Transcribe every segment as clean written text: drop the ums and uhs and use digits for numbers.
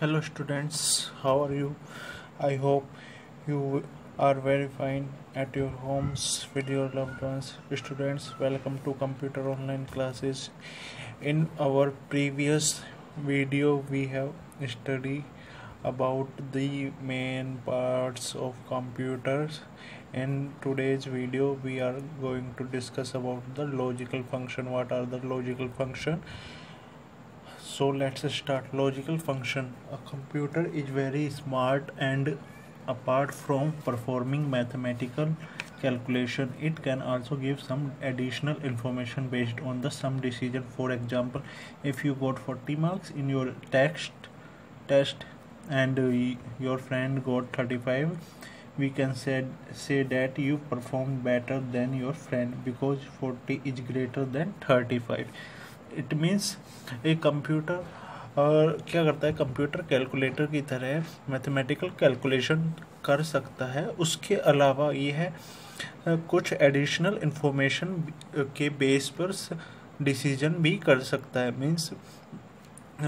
Hello students, how are you? I hope you are very fine at your homes with your loved ones. Students, welcome to Computer Online Classes. In our previous video, we have studied about the main parts of computers. In today's video, we are going to discuss about the logical function. What are the logical function? So let's start. Logical function. A computer is very smart, and apart from performing mathematical calculation, it can also give some additional information based on the sum decision. For example, if you got 40 marks in your test and your friend got 35, we can say that you performed better than your friend because 40 is greater than 35. It means एक computer क्या करता है, computer calculator की तरह mathematical calculation कर सकता है. उसके अलावा ये है कुछ एडिशनल इंफॉर्मेशन के बेस पर डिसीजन भी कर सकता है. मीन्स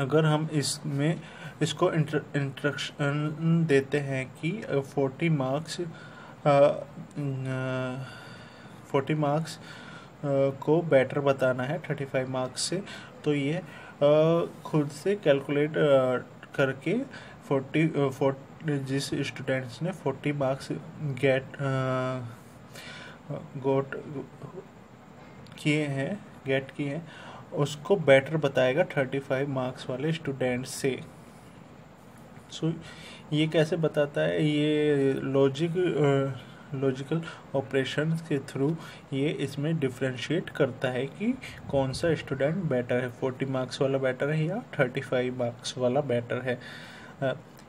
अगर हम इसको इंस्ट्रक्शन देते हैं कि 40 मार्क्स को बेटर बताना है 35 मार्क्स से, तो ये खुद से कैलकुलेट करके 40 जिस स्टूडेंट्स ने 40 मार्क्स गेट किए हैं उसको बेटर बताएगा 35 मार्क्स वाले स्टूडेंट्स से. सो ये कैसे बताता है? ये लॉजिकल ऑपरेशन के थ्रू ये इसमें डिफ्रेंशिएट करता है कि कौन सा स्टूडेंट बेटर है, 40 मार्क्स वाला बेटर है या 35 मार्क्स वाला बेटर है.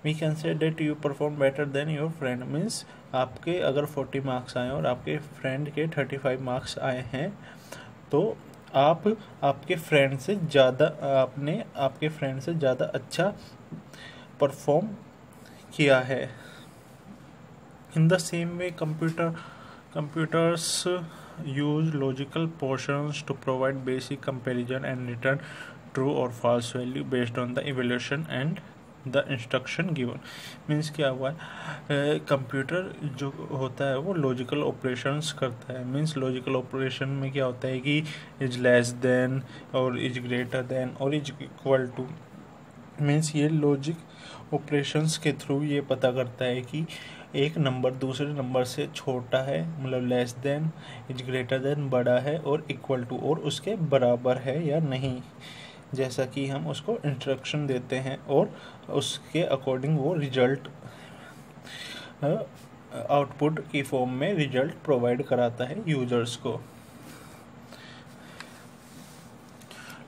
We can say that you perform better than your friend. Means आपके अगर 40 मार्क्स आए और आपके फ्रेंड के 35 मार्क्स आए हैं तो आपके फ्रेंड से ज़्यादा अच्छा परफॉर्म किया है. In the same way, computers use logical portions to provide basic comparison and return true or false value based on the evaluation and the instruction given. Means क्या हुआ है, कंप्यूटर जो होता है वो लॉजिकल ऑपरेशंस करता है. मीन्स लॉजिकल ऑपरेशन में क्या होता है कि इज लेस देन और इज ग्रेटर देन और इज इक्वल टू. मीन्स ये लॉजिक ऑपरेशंस के थ्रू ये पता करता है कि एक नंबर दूसरे नंबर से छोटा है, मतलब less than, is greater than बड़ा है, और इक्वल टू और उसके बराबर है या नहीं. जैसा कि हम उसको इंस्ट्रक्शन देते हैं और उसके अकॉर्डिंग वो रिजल्ट आउटपुट की फॉर्म में रिजल्ट प्रोवाइड कराता है यूजर्स को.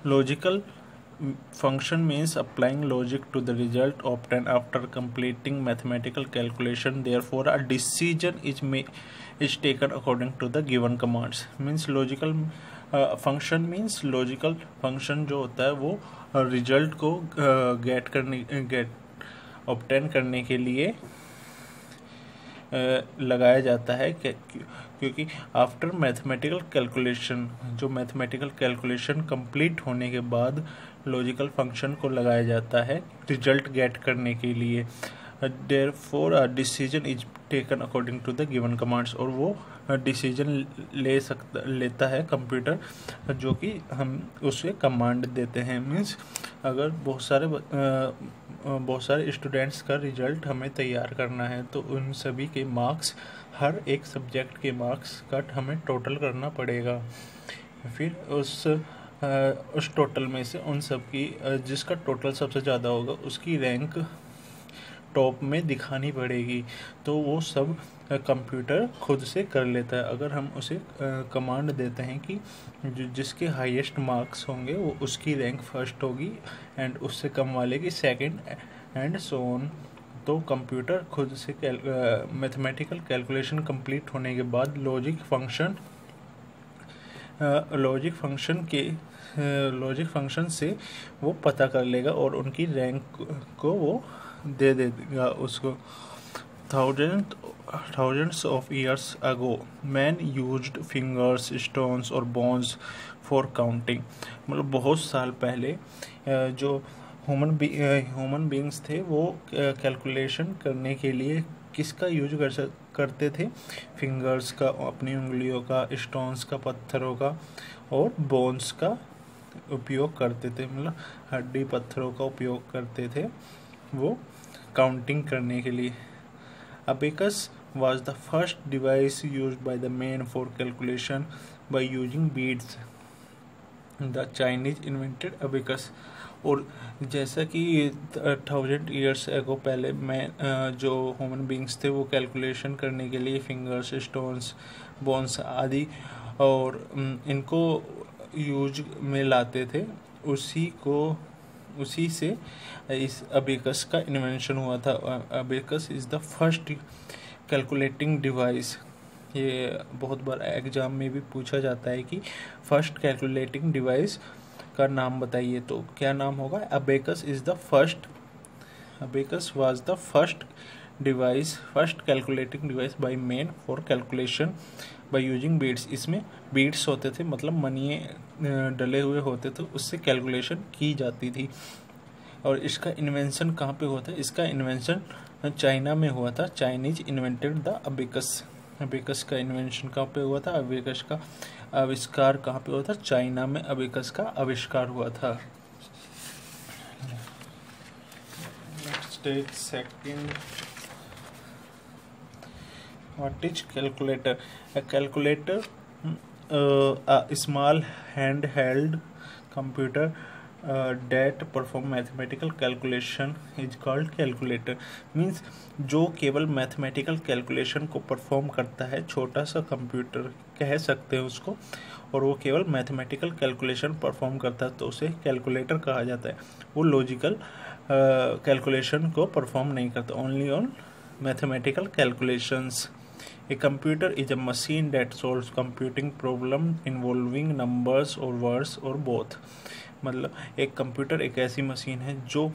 Logical function means applying logic to the result obtained after completing mathematical calculation. Therefore, a decision is taken according to the given commands. Means logical function means logical function जो होता है वो result को obtain करने के लिए लगाया जाता है, क्योंकि आफ्टर मैथमेटिकल कैलकुलेशन कंप्लीट होने के बाद लॉजिकल फंक्शन को लगाया जाता है रिजल्ट गेट करने के लिए. Therefore a decision is taken according to the given commands. और वो डिसीजन लेता है कंप्यूटर जो कि हम उसे कमांड देते हैं. मीन्स अगर बहुत सारे स्टूडेंट्स का रिजल्ट हमें तैयार करना है तो उन सभी के मार्क्स, हर एक सब्जेक्ट के मार्क्स का हमें टोटल करना पड़ेगा. फिर उस टोटल में से उन सब की जिसका टोटल सबसे ज़्यादा होगा उसकी रैंक टॉप में दिखानी पड़ेगी. तो वो सब कंप्यूटर खुद से कर लेता है. अगर हम उसे कमांड देते हैं कि जिसके हाईएस्ट मार्क्स होंगे वो उसकी रैंक फर्स्ट होगी एंड उससे कम वाले की सेकंड एंड सो ऑन, तो कंप्यूटर खुद से मैथमेटिकल कैलकुलेशन कंप्लीट होने के बाद लॉजिक फंक्शन से वो पता कर लेगा और उनकी रैंक को वो दे देगा उसको. Thousands of years ago, man used fingers, stones और bones for counting. मतलब बहुत साल पहले जो ह्यूमन बींग्स थे वो कैलकुलेशन करने के लिए किसका यूज करते थे? फिंगर्स का, अपनी उंगलियों का, स्टोन्स का, पत्थरों का और बोन्स का उपयोग करते थे। मतलब हड्डी पत्थरों का उपयोग करते थे वो काउंटिंग करने के लिए। Abacus was the first device used by the men for calculation by using beads. The Chinese invented abacus. और जैसा कि 1000 ईयर्स एगो पहले मैं जो ह्यूमन बींग्स थे वो कैलकुलेशन करने के लिए फिंगर्स, स्टोन्स, बोन्स आदि और इनको यूज में लाते थे, उसी से इस अबेकस का इन्वेंशन हुआ था। Abacus is the first calculating device. ये बहुत बार एग्जाम में भी पूछा जाता है कि फर्स्ट कैलकुलेटिंग डिवाइस का नाम बताइए, तो क्या नाम होगा? Abacus was the first calculating device by man for calculation by using beads. इसमें बीड्स होते थे, मतलब मनिए डले हुए होते थे, उससे कैलकुलेशन की जाती थी। और इसका इन्वेंशन कहाँ पे हुआ था? इसका इन्वेंशन चाइना में हुआ था। Chinese invented the abacus. Abacus का इन्वेंशन कहाँ पे हुआ था? अबेकस का आविष्कार कहाँ पे हुआ था? चाइना में अबेकस का आविष्कार हुआ था। Next take second, what is calculator? A calculator, a small handheld computer that perform mathematical calculation is called calculator. Means जो केवल मैथमेटिकल कैलकुलेशन को परफॉर्म करता है, छोटा सा कंप्यूटर कह सकते हैं उसको, और वो केवल मैथमेटिकल कैलकुलेशन परफॉर्म करता है तो उसे कैलकुलेटर कहा जाता है। वो लॉजिकल कैलकुलेशन को परफॉर्म नहीं करता, only on mathematical calculations. A computer is a machine that solves computing problem involving numbers or words or both. मतलब एक कंप्यूटर एक ऐसी मशीन है जो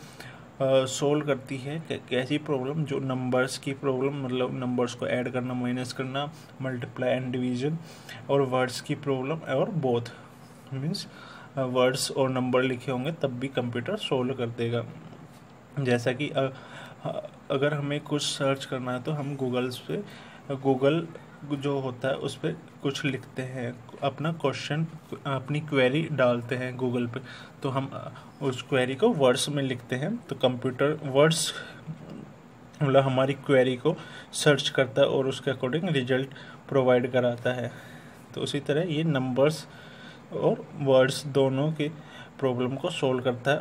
सोल्व करती है कैसी प्रॉब्लम? जो नंबर्स की प्रॉब्लम, मतलब नंबर्स को ऐड करना, माइनस करना, मल्टीप्लाई एंड डिवीजन, और वर्ड्स की प्रॉब्लम, और बोथ मीन्स वर्ड्स और नंबर लिखे होंगे तब भी कंप्यूटर सोल्व कर देगा। जैसा कि अगर हमें कुछ सर्च करना है तो हम गूगल जो होता है उस पर कुछ लिखते हैं, अपना क्वेश्चन, अपनी क्वेरी डालते हैं गूगल पे, तो हम उस क्वेरी को वर्ड्स में लिखते हैं, तो कंप्यूटर वर्ड्स मतलब हमारी क्वेरी को सर्च करता है और उसके अकॉर्डिंग रिजल्ट प्रोवाइड कराता है। तो उसी तरह ये नंबर्स और वर्ड्स दोनों के प्रॉब्लम को सोल्व करता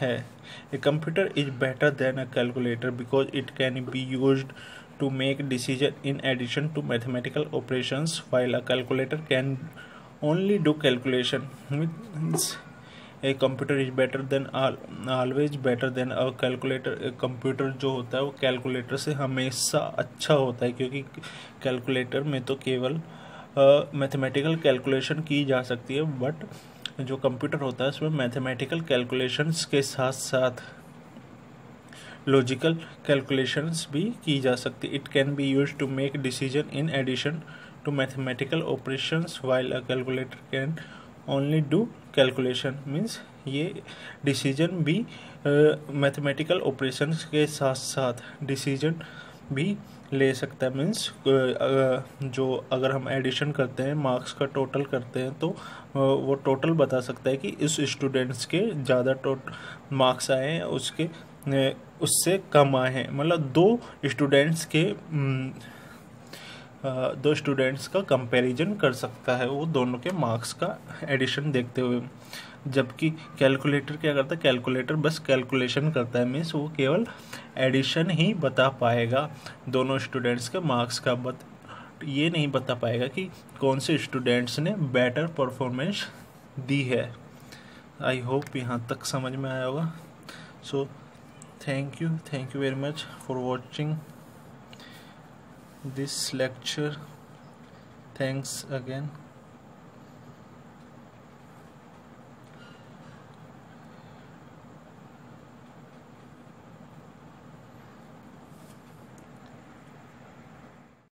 है। A computer is better than a calculator because it can be used to make decision in addition to mathematical operations, while a calculator can only do calculation. Means a computer is better than always better than a calculator. A computer जो होता है वो calculator से हमेशा अच्छा होता है, क्योंकि कैलकुलेटर में तो केवल मैथमेटिकल कैलकुलेशन की जा सकती है, बट जो कंप्यूटर होता है उसमें मैथमेटिकल कैलकुलेशंस के साथ साथ लॉजिकल कैलकुलेशंस भी की जा सकती। It can be used to make decision in addition to mathematical operations while a calculator can only do calculation. Means ये डिसीजन भी मैथमेटिकल ऑपरेशंस के साथ साथ डिसीजन भी ले सकता है। मीन्स जो अगर हम एडिशन करते हैं, मार्क्स का टोटल करते हैं, तो वो टोटल बता सकता है कि इस स्टूडेंट्स के ज़्यादा मार्क्स आए हैं, उससे कम आए हैं। मतलब दो स्टूडेंट्स का कंपैरिजन कर सकता है वो दोनों के मार्क्स का एडिशन देखते हुए। जबकि कैलकुलेटर क्या करता है? कैलकुलेटर बस कैलकुलेशन करता है, मीन्स वो केवल एडिशन ही बता पाएगा दोनों स्टूडेंट्स के मार्क्स का, बट ये नहीं बता पाएगा कि कौन से स्टूडेंट्स ने बेटर परफॉर्मेंस दी है। आई होप यहाँ तक समझ में आया होगा। सो thank you very much for watching this lecture. Thanks again.